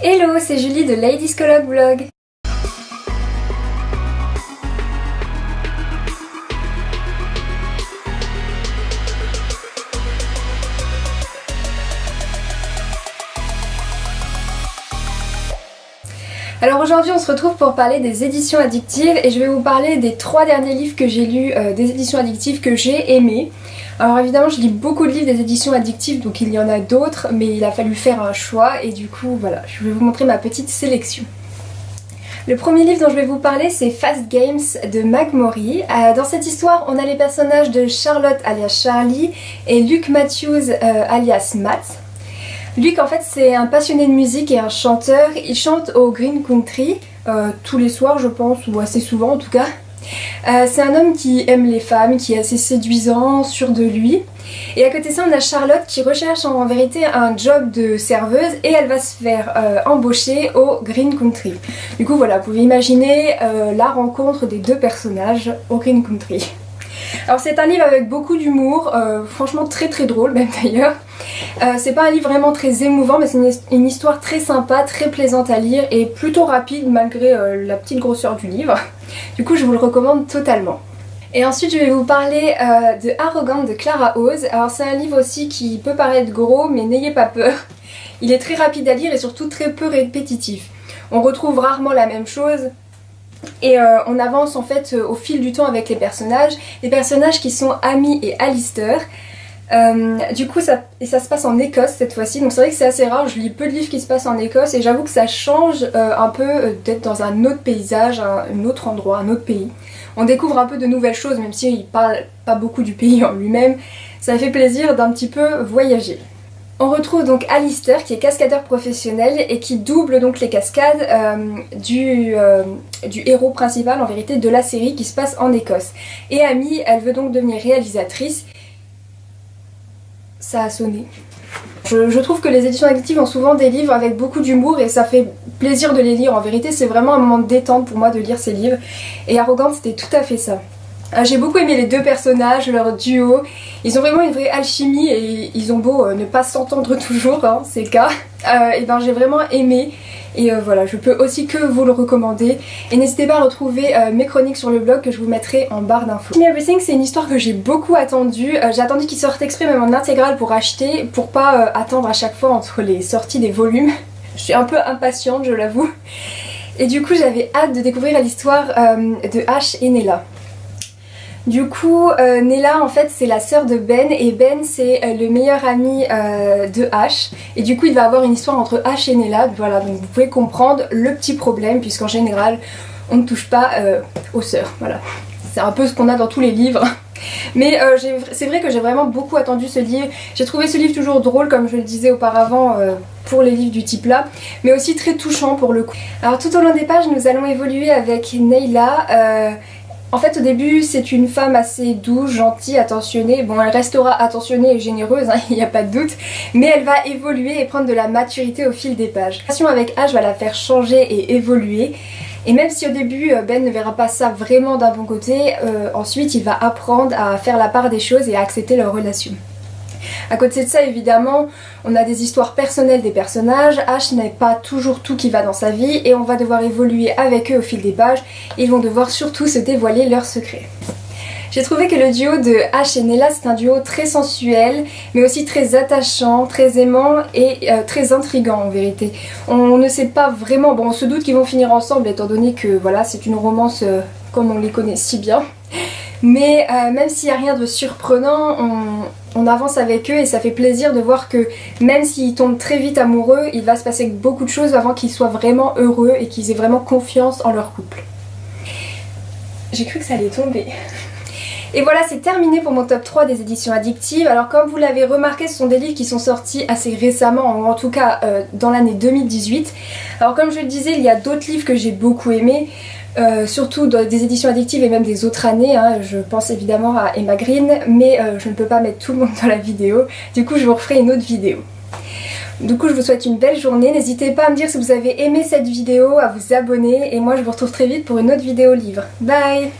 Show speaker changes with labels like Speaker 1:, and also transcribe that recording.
Speaker 1: Hello, c'est Julie de Ladyscologue Blog. Alors aujourd'hui on se retrouve pour parler des éditions addictives et je vais vous parler des 3 derniers livres que j'ai lus des éditions addictives que j'ai aimés. Alors évidemment je lis beaucoup de livres des éditions addictives, donc il y en a d'autres, mais il a fallu faire un choix et du coup voilà, je vais vous montrer ma petite sélection. Le premier livre dont je vais vous parler, c'est Fast Games de Meg Mori. Dans cette histoire, on a les personnages de Charlotte alias Charlie et Luke Matthews alias Matt. Luke en fait c'est un passionné de musique et un chanteur, il chante au Green Country tous les soirs je pense, ou assez souvent en tout cas. C'est un homme qui aime les femmes, qui est assez séduisant, sûr de lui. Et à côté de ça on a Charlotte qui recherche en vérité un job de serveuse et elle va se faire embaucher au Green Country. Du coup voilà, vous pouvez imaginer la rencontre des deux personnages au Green Country. Alors c'est un livre avec beaucoup d'humour, franchement très drôle même d'ailleurs. C'est pas un livre vraiment très émouvant mais c'est une histoire très sympa, très plaisante à lire et plutôt rapide malgré la petite grosseur du livre. Du coup je vous le recommande totalement. Et ensuite je vais vous parler de Arrogante de Clara Oz. Alors c'est un livre aussi qui peut paraître gros mais n'ayez pas peur. Il est très rapide à lire et surtout très peu répétitif. On retrouve rarement la même chose. Et on avance en fait au fil du temps avec les personnages qui sont Amy et Alistair. Du coup ça se passe en Écosse cette fois-ci, donc c'est vrai que c'est assez rare, je lis peu de livres qui se passent en Écosse et j'avoue que ça change un peu d'être dans un autre paysage, un autre endroit, un autre pays. On découvre un peu de nouvelles choses même si il parle pas beaucoup du pays en lui-même, ça fait plaisir d'un petit peu voyager. On retrouve donc Alistair qui est cascadeur professionnel et qui double donc les cascades du héros principal en vérité de la série qui se passe en Écosse. Et Amy, elle veut donc devenir réalisatrice. Ça a sonné. Je trouve que les éditions addictives ont souvent des livres avec beaucoup d'humour et ça fait plaisir de les lire. En vérité c'est vraiment un moment de détente pour moi de lire ces livres. Et Arrogante c'était tout à fait ça. J'ai beaucoup aimé les deux personnages, leur duo, ils ont vraiment une vraie alchimie et ils ont beau ne pas s'entendre toujours, hein, c'est le cas, et ben j'ai vraiment aimé et voilà, je peux aussi que vous le recommander et n'hésitez pas à retrouver mes chroniques sur le blog que je vous mettrai en barre d'infos. Teach Me Everything c'est une histoire que j'ai beaucoup attendue, j'ai attendu qu'il sorte exprès même en intégrale pour acheter, pour pas attendre à chaque fois entre les sorties des volumes. Je suis un peu impatiente je l'avoue et du coup j'avais hâte de découvrir l'histoire de Ash et Nella. Du coup, Nella en fait c'est la sœur de Ben et Ben c'est le meilleur ami de Ash et du coup il va avoir une histoire entre Ash et Nella, voilà donc vous pouvez comprendre le petit problème puisqu'en général on ne touche pas aux sœurs, voilà. C'est un peu ce qu'on a dans tous les livres. Mais c'est vrai que j'ai vraiment beaucoup attendu ce livre, j'ai trouvé ce livre toujours drôle comme je le disais auparavant pour les livres du type là, mais aussi très touchant pour le coup. Alors tout au long des pages nous allons évoluer avec Nella. En fait au début c'est une femme assez douce, gentille, attentionnée, bon elle restera attentionnée et généreuse, hein, il n'y a pas de doute, mais elle va évoluer et prendre de la maturité au fil des pages. La relation avec Ash va la faire changer et évoluer, et même si au début Ben ne verra pas ça vraiment d'un bon côté, ensuite il va apprendre à faire la part des choses et à accepter leur relation. À côté de ça évidemment on a des histoires personnelles des personnages, Ash n'est pas toujours tout qui va dans sa vie et on va devoir évoluer avec eux au fil des pages, ils vont devoir surtout se dévoiler leurs secrets. J'ai trouvé que le duo de Ash et Nella c'est un duo très sensuel mais aussi très attachant, très aimant et très intriguant en vérité. On ne sait pas vraiment, bon on se doute qu'ils vont finir ensemble étant donné que voilà c'est une romance comme on les connaît si bien. Mais même s'il n'y a rien de surprenant, on avance avec eux et ça fait plaisir de voir que même s'ils tombent très vite amoureux, il va se passer beaucoup de choses avant qu'ils soient vraiment heureux et qu'ils aient vraiment confiance en leur couple. J'ai cru que ça allait tomber. Et voilà, c'est terminé pour mon top 3 des éditions addictives. Alors comme vous l'avez remarqué, ce sont des livres qui sont sortis assez récemment, ou en tout cas dans l'année 2018. Alors comme je le disais, il y a d'autres livres que j'ai beaucoup aimés. Surtout des éditions addictives et même des autres années, hein. Je pense évidemment à Emma Green, mais je ne peux pas mettre tout le monde dans la vidéo, du coup je vous referai une autre vidéo. Du coup je vous souhaite une belle journée, n'hésitez pas à me dire si vous avez aimé cette vidéo, à vous abonner, et moi je vous retrouve très vite pour une autre vidéo livre. Bye!